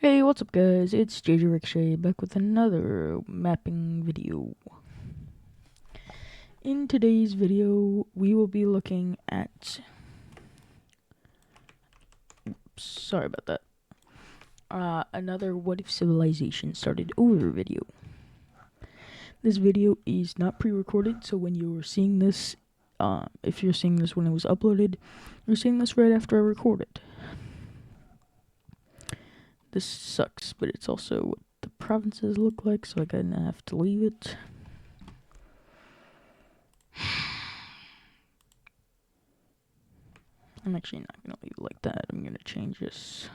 Hey, what's up guys? It's JJ Ricochet back with another mapping video. In today's video, we will be looking at... sorry about that. Another What If Civilization Started Over video. This video is not pre-recorded, so when you're seeing this, if you're seeing this when it was uploaded, you're seeing this right after I recorded. This sucks, but it's also what the provinces look like, so I kinda have to leave it. I'm actually not going to leave it like that. I'm going to change this.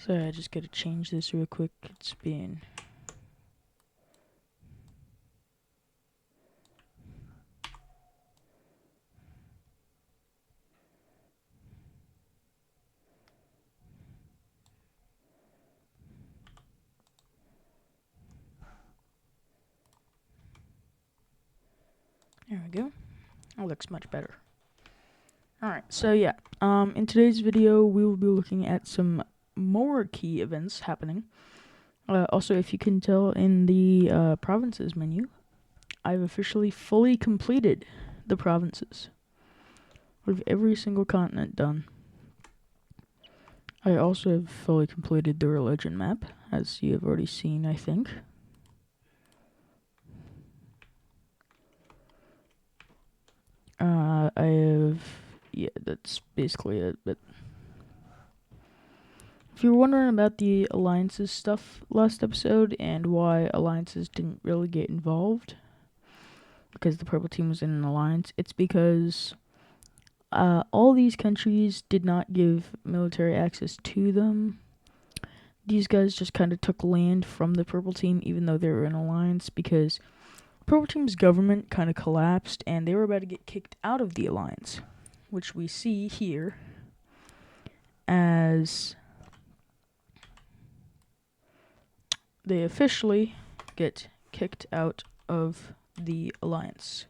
So I just got to change this real quick. It's been... There we go. That looks much better. Alright, so yeah. In today's video, we will be looking at some more key events happening. Also, if you can tell in the provinces menu, I've officially fully completed the provinces. With every single continent done. I also have fully completed the religion map, as you have already seen, I think. I have... yeah, that's basically it, but... if you're wondering about the alliances stuff last episode, and why alliances didn't really get involved, because the purple team was in an alliance, it's because all these countries did not give military access to them. These guys just kind of took land from the purple team, even though they were in alliance, because purple team's government kind of collapsed, and they were about to get kicked out of the alliance, which we see here as they officially get kicked out of the alliance.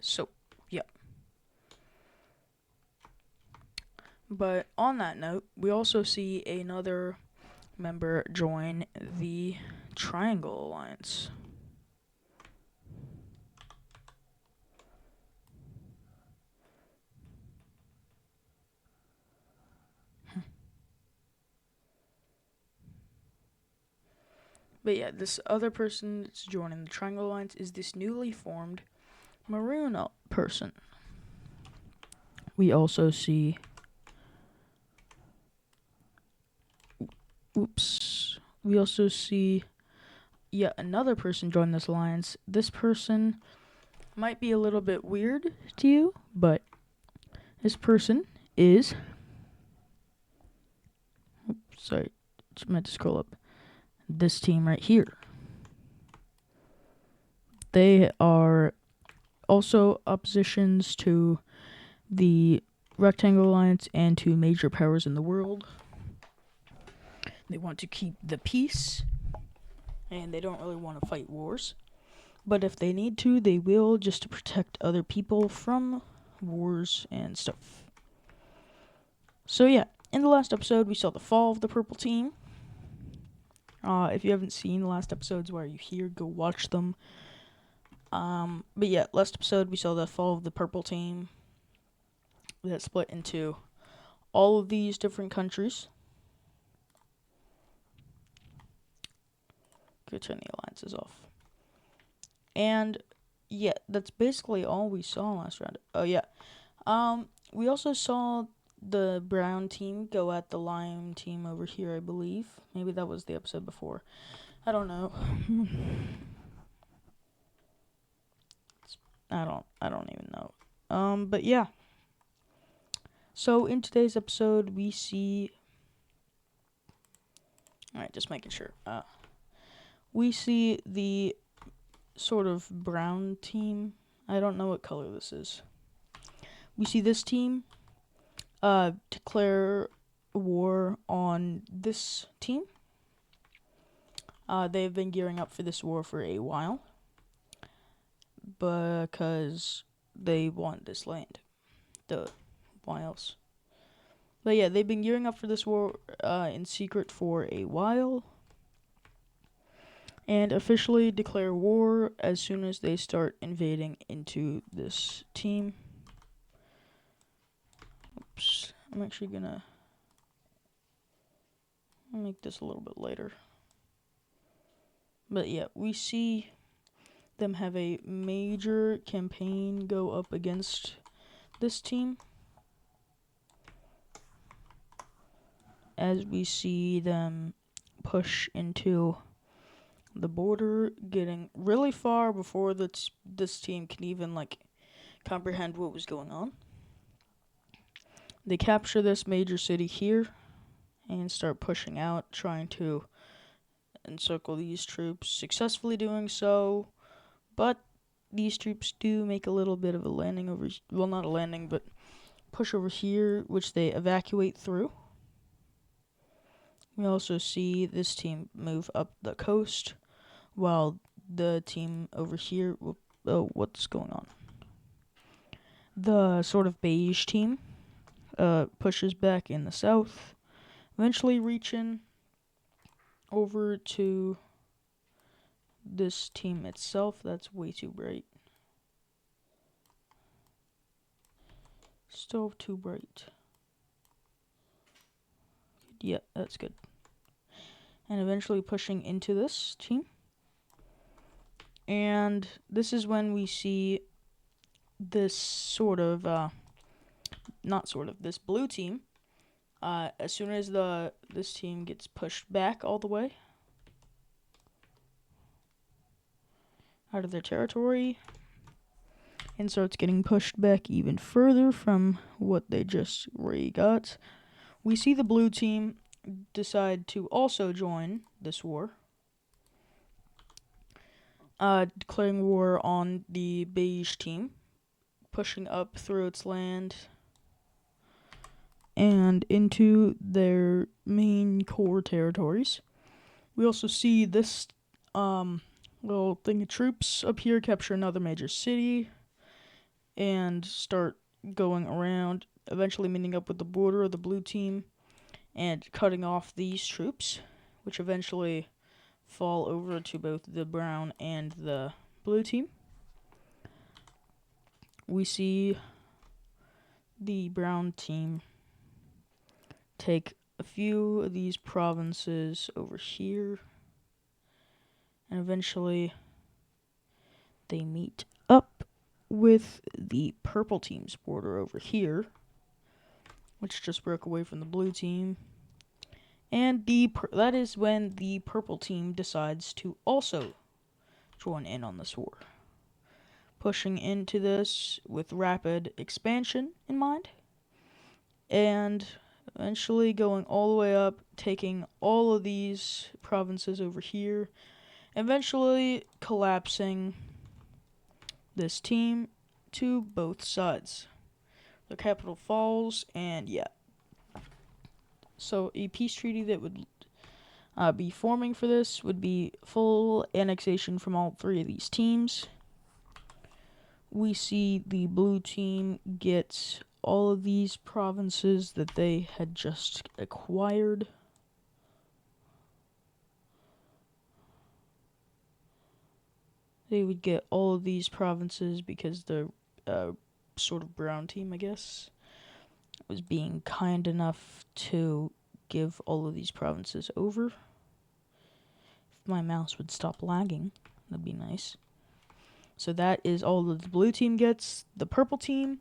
So, yeah. But on that note, we also see another member join the Triangle Alliance. But yeah, this other person that's joining the Triangle Alliance is this newly formed Maroon person. We also see... oops. We also see yet another person join this alliance. This person might be a little bit weird to you, but this person is... oops, sorry, just meant to scroll up. This team right here. They are also oppositions to the Rectangle Alliance and to major powers in the world. They want to keep the peace, and they don't really want to fight wars. But if they need to, they will, just to protect other people from wars and stuff. So yeah, in the last episode, we saw the fall of the purple team. If you haven't seen the last episodes, why are you here? Go watch them. But yeah, last episode, we saw the fall of the purple team. That split into all of these different countries. Go turn the alliances off. And yeah, that's basically all we saw last round. Oh yeah. We also saw the brown team go at the lime team over here, I believe. Maybe that was the episode before. I don't know. I don't even know. But yeah. So in today's episode, we see... alright, just making sure. We see the sort of brown team. I don't know what color this is. We see this team declare war on this team. They've been gearing up for this war for a while because they want this land. Duh. Why else? But yeah, they've been gearing up for this war in secret for a while, and officially declare war as soon as they start invading into this team. Oops. I'm actually gonna make this a little bit later. But yeah, we see them have a major campaign go up against this team. As we see them push into the border, getting really far before this team can even comprehend what was going on. They capture this major city here and start pushing out, trying to encircle these troops, successfully doing so, but these troops do make a little bit of a landing over, well, not a landing, but push over here, which they evacuate through. We also see this team move up the coast, while the team over here, what's going on? The sort of beige team pushes back in the south, eventually reaching over to this team itself. That's way too bright. Still too bright. Yeah, that's good. And eventually pushing into this team. And this is when we see this this blue team. As soon as this team gets pushed back all the way out of their territory and starts getting pushed back even further from what they just got, we see the blue team decide to also join this war, declaring war on the beige team, pushing up through its land and into their main core territories. We also see this little thing of troops up here capture another major city and start going around, eventually meeting up with the border of the blue team and cutting off these troops, which eventually fall over to both the brown and the blue team. We see the brown team take a few of these provinces over here, and eventually they meet up with the purple team's border over here, which just broke away from the blue team. And that is when the purple team decides to also join in on this war, pushing into this with rapid expansion in mind, and eventually going all the way up, taking all of these provinces over here, eventually collapsing this team to both sides. The capital falls, and yeah. So a peace treaty that would be forming for this would be full annexation from all three of these teams. We see the blue team get all of these provinces that they had just acquired. They would get all of these provinces because the sort of brown team, I guess, was being kind enough to give all of these provinces over. If my mouse would stop lagging, that'd be nice. So that is all that the blue team gets. The purple team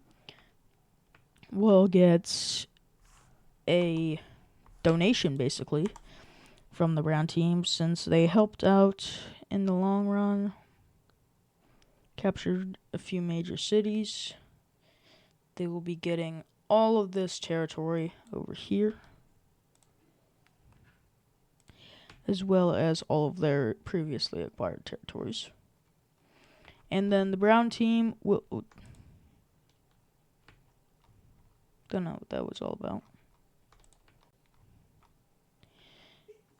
will get a donation, basically, from the brown team, since they helped out in the long run, captured a few major cities. They will be getting all of this territory over here, as well as all of their previously acquired territories. And then the brown team will... Don't know what that was all about.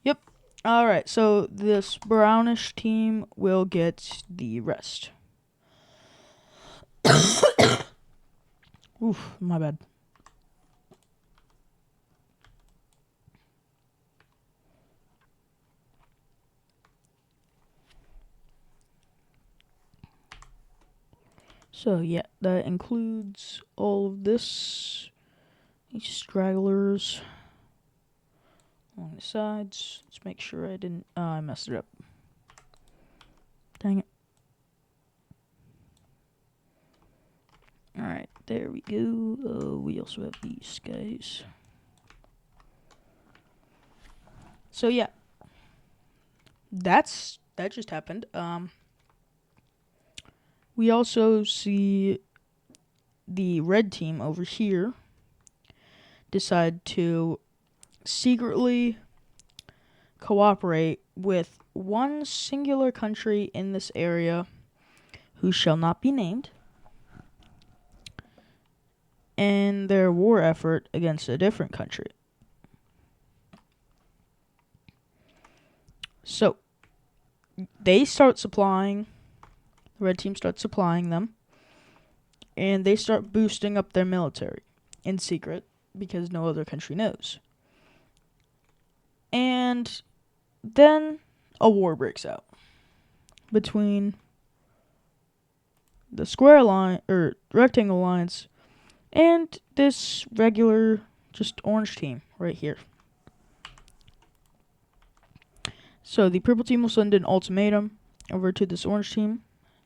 Yep. Alright, so this brownish team will get the rest. Oof, my bad. So yeah, that includes all of this. These stragglers along the sides. Let's make sure I didn't. I messed it up. Dang it. Alright, there we go. We also have these guys. So yeah, that just happened. We also see the red team over here decide to secretly cooperate with one singular country in this area who shall not be named in their war effort against a different country. So, they start supplying, the red team starts supplying them, and they start boosting up their military in secret because no other country knows. And then a war breaks out between the square line or rectangle lines and this regular just orange team right here. So the purple team will send an ultimatum over to this orange team,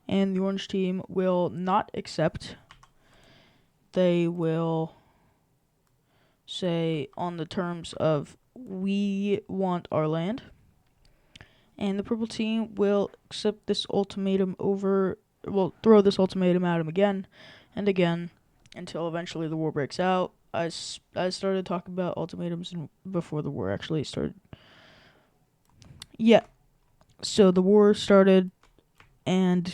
and the orange team will not accept. They will say on the terms of we want our land. And the purple team will accept this ultimatum throw this ultimatum at him again and again until eventually the war breaks out. I started talking about ultimatums before the war actually started. Yeah. So the war started, and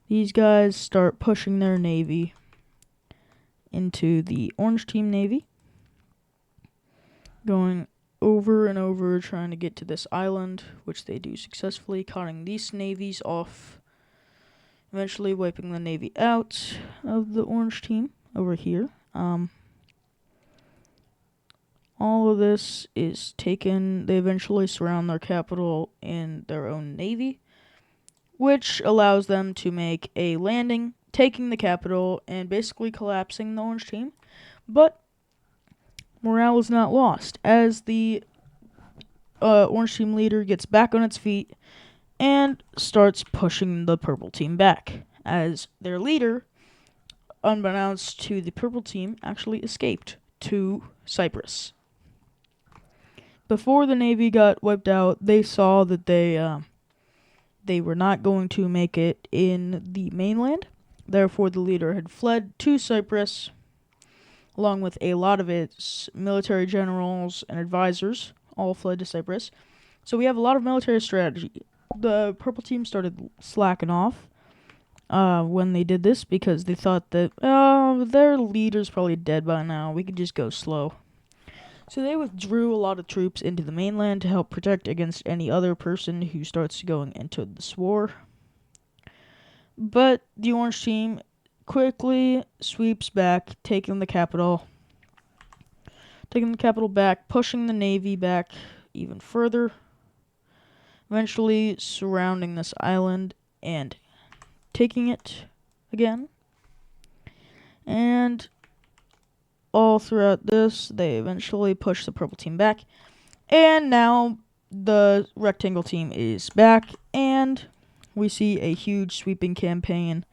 these guys start pushing their navy into the orange team navy, going over and over trying to get to this island, which they do successfully, cutting these navies off, eventually wiping the navy out of the orange team over here. All of this is taken. They eventually surround their capital in their own navy, which allows them to make a landing, taking the capital and basically collapsing the orange team. But morale is not lost as the orange team leader gets back on its feet and starts pushing the purple team back, as their leader, unbeknownst to the purple team, actually escaped to Cyprus. Before the navy got wiped out, they saw that they were not going to make it in the mainland. Therefore, the leader had fled to Cyprus, along with a lot of its military generals and advisors, all fled to Cyprus. So we have a lot of military strategy. The purple team started slacking off when they did this because they thought that their leader's probably dead by now. We could just go slow. So they withdrew a lot of troops into the mainland to help protect against any other person who starts going into this war. But the orange team quickly sweeps back, taking the capital back, pushing the navy back even further, eventually surrounding this island and taking it again. And all throughout this, they eventually push the purple team back. And now the rectangle team is back, and we see a huge sweeping campaign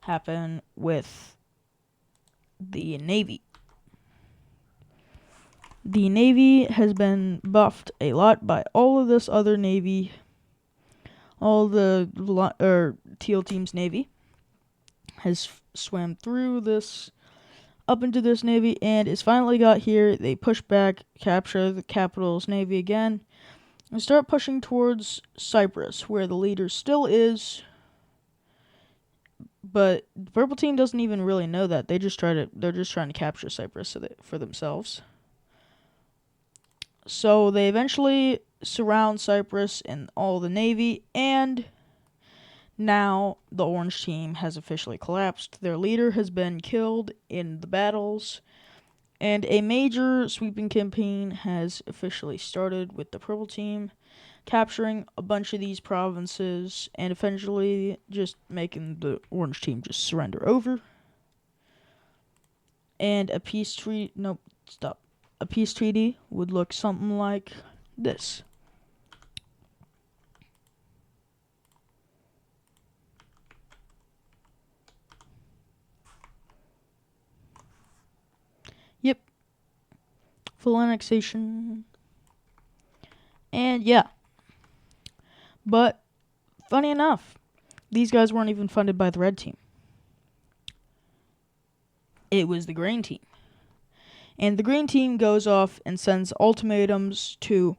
happen with the navy. The navy has been buffed a lot by all of this other navy, all the teal team's navy has swam through this, up into this navy, and it's finally got here. They push back, capture the capital's navy again, and start pushing towards Cyprus, where the leader still is. But the purple team doesn't even really know that. They're just trying to capture Cyprus for themselves. So they eventually surround Cyprus and all the navy, and now the Orange team has officially collapsed. Their leader has been killed in the battles, and a major sweeping campaign has officially started with the Purple team capturing a bunch of these provinces and eventually just making the Orange team just surrender over. And a peace treaty, nope, stop. A peace treaty would look something like this. Yep, full annexation. And yeah. But funny enough, these guys weren't even funded by the Red team. It was the Green team. And the Green team goes off and sends ultimatums to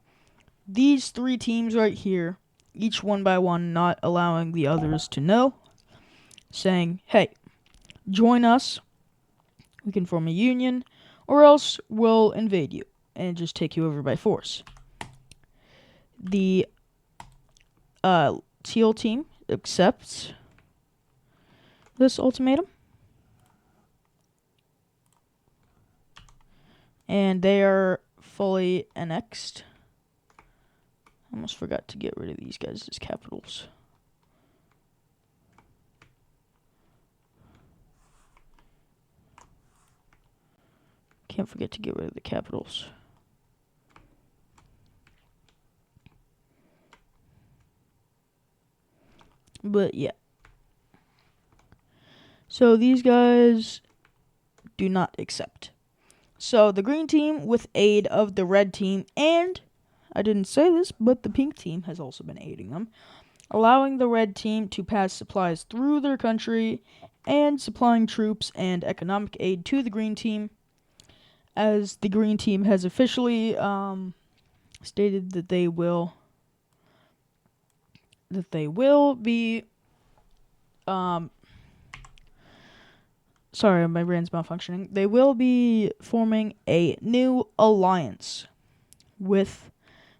these three teams right here, each one by one, not allowing the others to know, saying, hey, join us, we can form a union, or else we'll invade you and just take you over by force. The Teal team accepts this ultimatum, and they are fully annexed. I almost forgot to get rid of these guys as capitals. Can't forget to get rid of the capitals. But yeah. So these guys do not accept. So the Green team, with aid of the Red team, and I didn't say this, but the Pink team has also been aiding them, allowing the Red team to pass supplies through their country and supplying troops and economic aid to the Green team, as the Green team has officially stated that they will be sorry, my brain's malfunctioning. They will be forming a new alliance with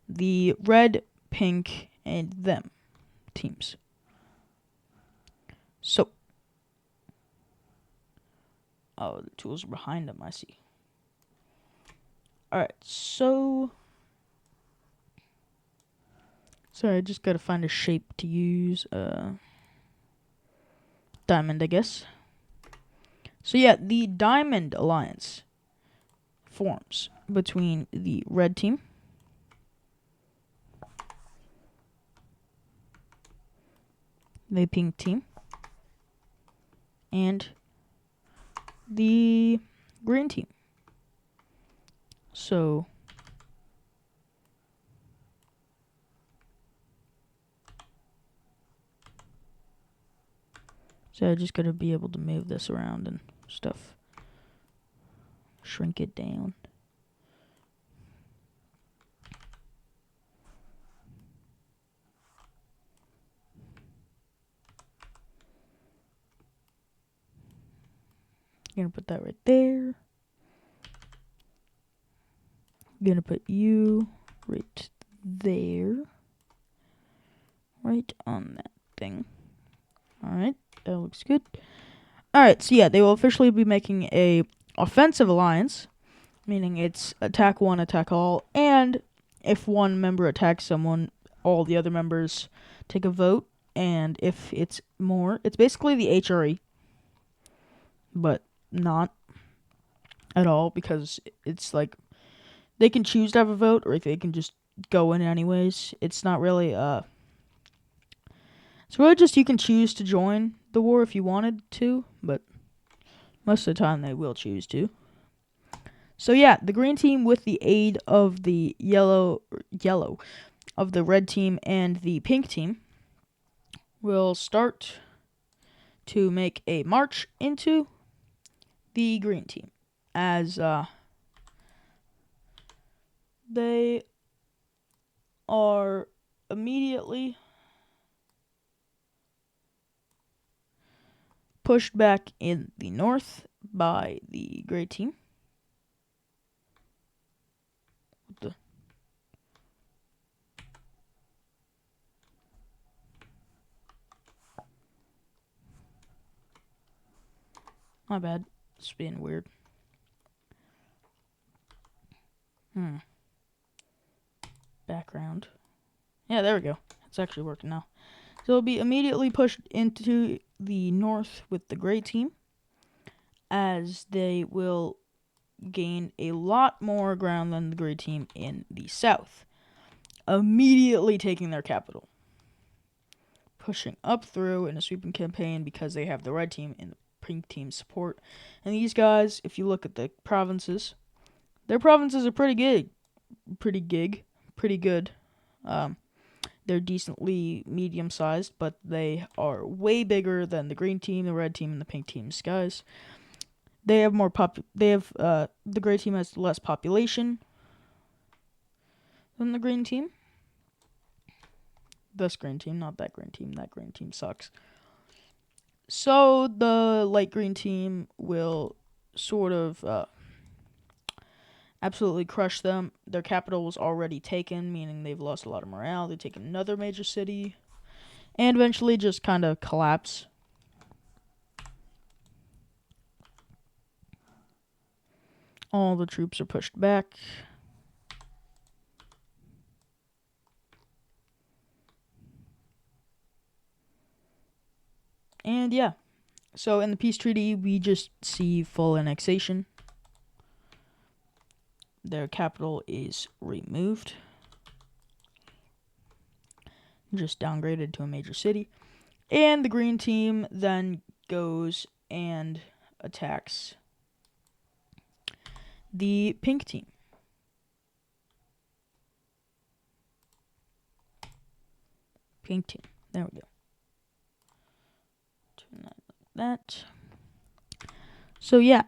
the Red, Pink, and them teams. So, oh, the tools are behind them, I see. Alright, so, sorry, I just gotta find a shape to use. Diamond, I guess. So yeah, the Diamond Alliance forms between the Red team, the Pink team, and the Green team. So I just gotta be able to move this around and stuff. Shrink it down. Gonna put that right there. Gonna put you right there. Right on that thing. Alright, that looks good. Alright, so yeah, they will officially be making a offensive alliance, meaning it's attack one, attack all, and if one member attacks someone, all the other members take a vote, and if it's more, it's basically the HRE, but not at all, because it's like they can choose to have a vote, or they can just go in anyways. It's not really it's really just you can choose to join the war if you wanted to, but most of the time they will choose to. So yeah, the Green team, with the aid of the yellow of the Red team and the Pink team, will start to make a march into the Green team, as they are immediately pushed back in the north by the Gray team. My bad. It's being weird. Background. Yeah, there we go. It's actually working now. So it'll be immediately pushed into the north with the gray team, as they will gain a lot more ground than the gray team in the south, immediately taking their capital. Pushing up through in a sweeping campaign because they have the red team and the pink team support. And these guys, if you look at the provinces, their provinces are pretty good. They're decently medium-sized, but they are way bigger than the green team, the red team, and the pink team's guys. They have more the gray team has less population than the green team. This green team, not that green team. That green team sucks. So the light green team will sort of absolutely crush them. Their capital was already taken, meaning they've lost a lot of morale. They take another major city, and eventually just kind of collapse. All the troops are pushed back. And yeah, so in the peace treaty, we just see full annexation. Their capital is removed. Just downgraded to a major city. And the green team then goes and attacks the pink team. Pink team. There we go. Turn that like that. So yeah,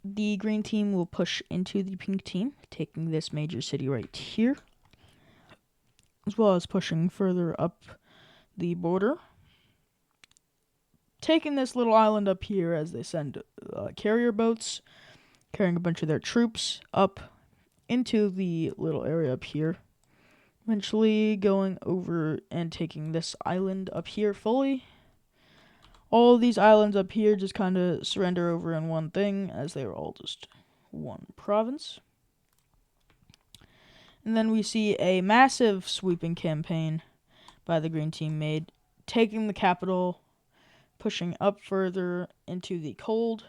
the green team will push into the pink team, taking this major city right here, as well as pushing further up the border, taking this little island up here as they send carrier boats carrying a bunch of their troops up into the little area up here, eventually going over and taking this island up here fully. All of these islands up here just kind of surrender over in one thing, as they are all just one province. And then we see a massive sweeping campaign by the green team made, taking the capital, pushing up further into the cold.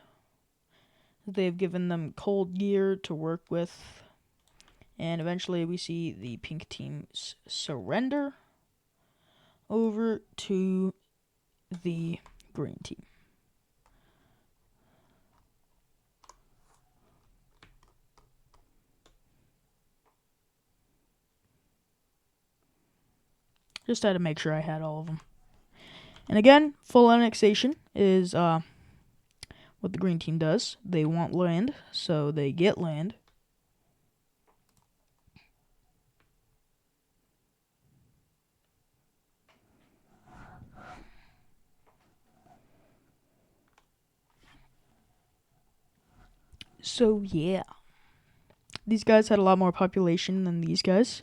They've given them cold gear to work with. And eventually we see the pink teams surrender over to the green team. Just had to make sure I had all of them. And again, full annexation is what the green team does. They want land, so they get land. So yeah, these guys had a lot more population than these guys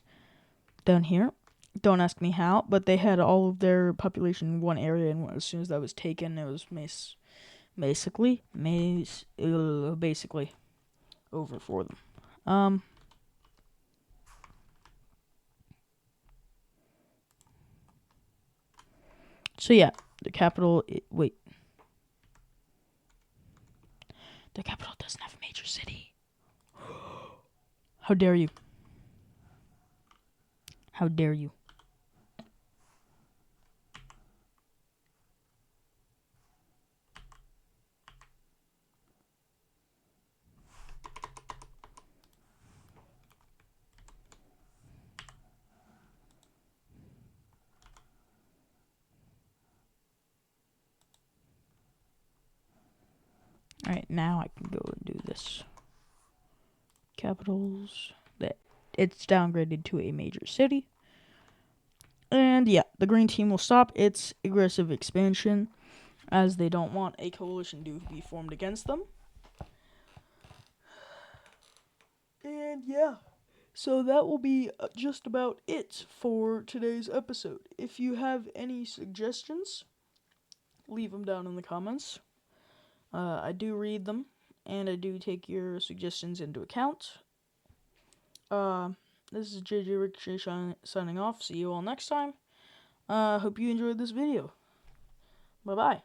down here. Don't ask me how, but they had all of their population in one area, and as soon as that was taken, it was basically over for them. So yeah, the capital. The capital doesn't have a major city. How dare you? How dare you? Alright, now I can go and do this. Capitals. That it's downgraded to a major city. And yeah, the green team will stop its aggressive expansion, as they don't want a coalition to be formed against them. And yeah, so that will be just about it for today's episode. If you have any suggestions, leave them down in the comments. I do read them, and I do take your suggestions into account. This is JJ Ricochet signing off. See you all next time. Hope you enjoyed this video. Bye-bye.